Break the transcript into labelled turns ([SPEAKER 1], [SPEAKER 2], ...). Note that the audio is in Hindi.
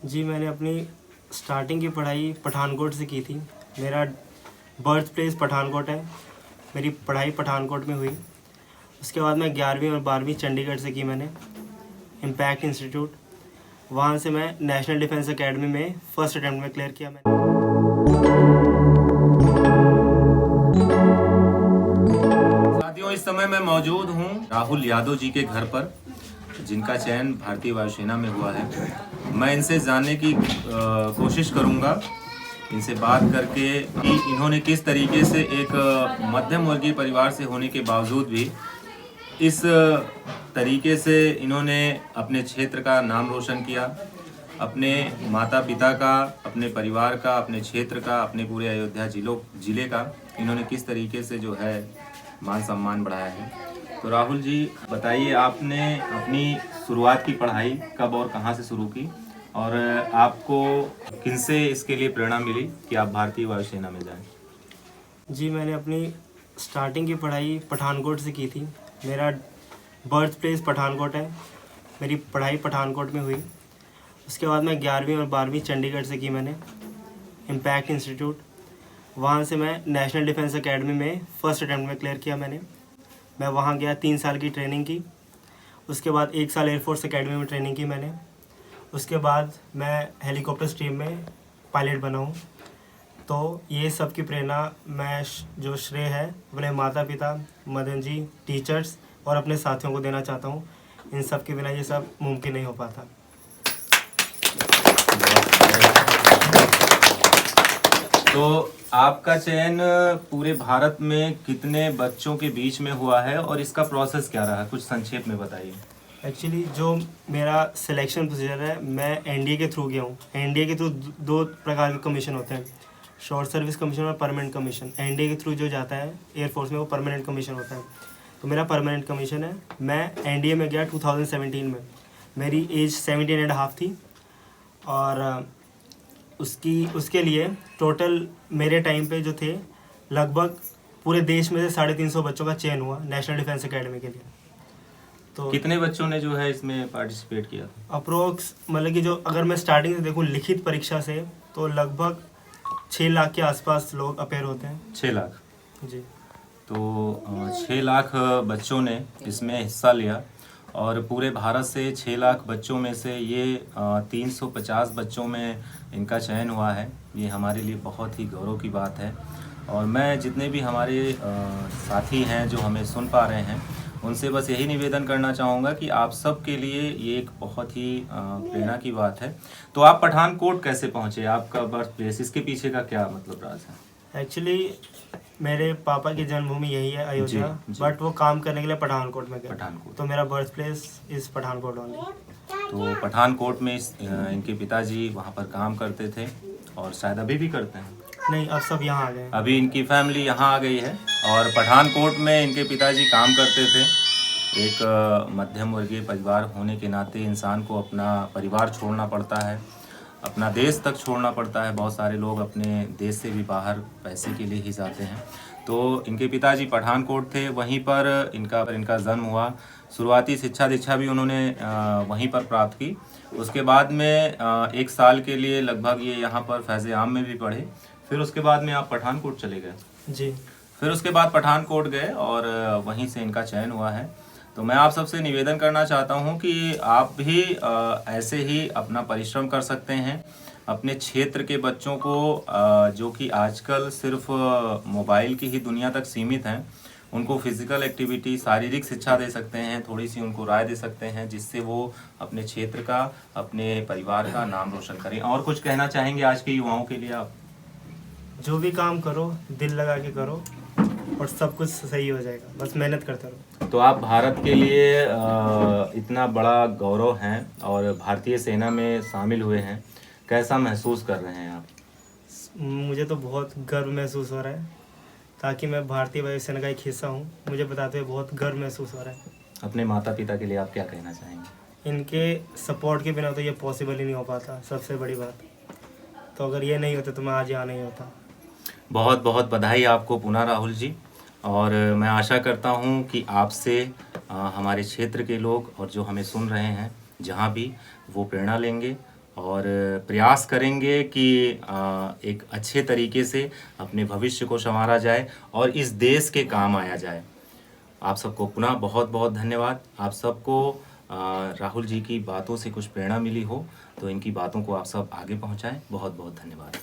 [SPEAKER 1] जी, मैंने अपनी स्टार्टिंग की पढ़ाई पठानकोट से की थी। मेरा बर्थ प्लेस पठानकोट है। मेरी पढ़ाई पठानकोट में हुई। उसके बाद मैं 11वीं और 12वीं चंडीगढ़ से की मैंने, इम्पैक्ट इंस्टीट्यूट। वहाँ से मैं नेशनल डिफेंस एकेडमी में फ़र्स्ट अटेम्प्ट में क्लियर किया मैंने।
[SPEAKER 2] साथियों, इस समय मैं मौजूद हूँ राहुल यादव जी के घर पर, जिनका चयन भारतीय वायुसेना में हुआ है। मैं इनसे जानने की कोशिश करूँगा, इनसे बात करके कि इन्होंने किस तरीके से एक मध्यम वर्गीय परिवार से होने के बावजूद भी इस तरीके से इन्होंने अपने क्षेत्र का नाम रोशन किया, अपने माता पिता का, अपने परिवार का, अपने क्षेत्र का, अपने पूरे अयोध्या जिले का इन्होंने किस तरीके से जो है मान सम्मान बढ़ाया है। तो राहुल जी, बताइए, आपने अपनी शुरुआत की पढ़ाई कब और कहाँ से शुरू की, और आपको किनसे इसके लिए प्रेरणा मिली कि आप भारतीय वायुसेना में जाएं?
[SPEAKER 1] जी, मैंने अपनी स्टार्टिंग की पढ़ाई पठानकोट से की थी। मेरा बर्थ प्लेस पठानकोट है। मेरी पढ़ाई पठानकोट में हुई। उसके बाद मैं 11वीं और 12वीं चंडीगढ़ से की मैंने, इम्पैक्ट इंस्टीट्यूट। वहाँ से मैं नेशनल डिफेंस एकेडमी में फ़र्स्ट अटेम्प्ट में क्लियर किया मैंने। मैं वहाँ गया, 3 साल की ट्रेनिंग की। उसके बाद 1 साल एयरफोर्स एकेडमी में ट्रेनिंग की मैंने। उसके बाद मैं हेलीकॉप्टर स्ट्रीम में पायलट बना हूँ। तो ये सब की प्रेरणा मैं जो श्रेय है अपने माता पिता, मदन जी, टीचर्स और अपने साथियों को देना चाहता हूँ। इन सब के बिना ये सब मुमकिन नहीं हो पाता।
[SPEAKER 2] तो आपका चयन पूरे भारत में कितने बच्चों के बीच में हुआ है और इसका प्रोसेस क्या रहा, कुछ संक्षेप में बताइए।
[SPEAKER 1] एक्चुअली जो मेरा सिलेक्शन प्रोसीजर है, मैं एनडीए के थ्रू गया हूँ। एनडीए के थ्रू 2 प्रकार के कमीशन होते हैं, शॉर्ट सर्विस कमीशन और परमानेंट कमीशन। एनडीए के थ्रू जो जाता है एयरफोर्स में, वो परमानेंट कमीशन होता है। तो मेरा परमानेंट कमीशन है। मैं एनडीए में गया 2017 में। मेरी एज 17.5 थी और उसके लिए टोटल मेरे टाइम पे जो थे, लगभग पूरे देश में से 350 बच्चों का चयन हुआ नेशनल डिफेंस एकेडमी के लिए। तो
[SPEAKER 2] कितने बच्चों ने जो है इसमें पार्टिसिपेट किया था?
[SPEAKER 1] अप्रोक्स, मतलब कि जो अगर मैं स्टार्टिंग से देखूँ लिखित परीक्षा से, तो लगभग 6 लाख के आसपास लोग अपेयर होते हैं।
[SPEAKER 2] 6 लाख?
[SPEAKER 1] जी।
[SPEAKER 2] तो 6 लाख बच्चों ने इसमें हिस्सा लिया, और पूरे भारत से 6 लाख बच्चों में से ये 350 बच्चों में इनका चयन हुआ है। ये हमारे लिए बहुत ही गौरव की बात है। और मैं जितने भी हमारे साथी हैं जो हमें सुन पा रहे हैं, उनसे बस यही निवेदन करना चाहूँगा कि आप सब के लिए ये एक बहुत ही प्रेरणा की बात है। तो आप पठानकोट कैसे पहुँचे? आपका बर्थ प्लेस, इसके पीछे का क्या मतलब राज है?
[SPEAKER 1] एक्चुअली मेरे पापा की जन्मभूमि यही है, अयोध्या, बट वो काम करने के लिए पठानकोट में गए।
[SPEAKER 2] पठानकोट।
[SPEAKER 1] तो मेरा बर्थ प्लेस इस पठानकोट ओनली।
[SPEAKER 2] तो पठानकोट में इनके पिताजी वहाँ पर काम करते थे, और शायद अभी भी करते हैं।
[SPEAKER 1] नहीं, अब सब यहाँ आ गए।
[SPEAKER 2] अभी इनकी फैमिली यहाँ आ गई है, और पठानकोट में इनके पिताजी काम करते थे। एक मध्यम वर्गीय परिवार होने के नाते इंसान को अपना परिवार छोड़ना पड़ता है, अपना देश तक छोड़ना पड़ता है। बहुत सारे लोग अपने देश से भी बाहर पैसे के लिए ही जाते हैं। तो इनके पिताजी पठानकोट थे, वहीं पर इनका जन्म हुआ। शुरुआती शिक्षा दीक्षा भी उन्होंने वहीं पर प्राप्त की। उसके बाद में 1 साल के लिए लगभग ये यहाँ पर फैज़ आम में भी पढ़े। फिर उसके बाद में आप पठानकोट चले गए?
[SPEAKER 1] जी।
[SPEAKER 2] फिर उसके बाद पठानकोट गए, और वहीं से इनका चयन हुआ है। तो मैं आप सबसे निवेदन करना चाहता हूं कि आप भी ऐसे ही अपना परिश्रम कर सकते हैं। अपने क्षेत्र के बच्चों को जो कि आजकल सिर्फ मोबाइल की ही दुनिया तक सीमित हैं, उनको फिजिकल एक्टिविटी, शारीरिक शिक्षा दे सकते हैं, थोड़ी सी उनको राय दे सकते हैं, जिससे वो अपने क्षेत्र का, अपने परिवार का नाम रोशन करें। और कुछ कहना चाहेंगे आज के युवाओं के लिए आप?
[SPEAKER 1] जो भी काम करो दिल लगा के करो, और सब कुछ सही हो जाएगा, बस मेहनत करते रहो।
[SPEAKER 2] तो आप भारत के लिए इतना बड़ा गौरव हैं, और भारतीय सेना में शामिल हुए हैं, कैसा महसूस कर रहे हैं आप?
[SPEAKER 1] मुझे तो बहुत गर्व महसूस हो रहा है, ताकि मैं भारतीय वायुसेना का एक हिस्सा हूँ। मुझे बताते हुए बहुत गर्व महसूस हो रहा है।
[SPEAKER 2] अपने माता पिता के लिए आप क्या कहना चाहेंगे?
[SPEAKER 1] इनके सपोर्ट के बिना तो ये पॉसिबल ही नहीं हो पाता, सबसे बड़ी बात। तो अगर ये नहीं होते तो मैं आज यहाँ नहीं होता।
[SPEAKER 2] बहुत बहुत बधाई आपको पुनः राहुल जी, और मैं आशा करता हूँ कि आपसे हमारे क्षेत्र के लोग और जो हमें सुन रहे हैं जहाँ भी, वो प्रेरणा लेंगे और प्रयास करेंगे कि एक अच्छे तरीके से अपने भविष्य को संवारा जाए और इस देश के काम आया जाए। आप सबको पुनः बहुत बहुत धन्यवाद। आप सबको राहुल जी की बातों से कुछ प्रेरणा मिली हो तो इनकी बातों को आप सब आगे पहुंचाएं। बहुत बहुत धन्यवाद।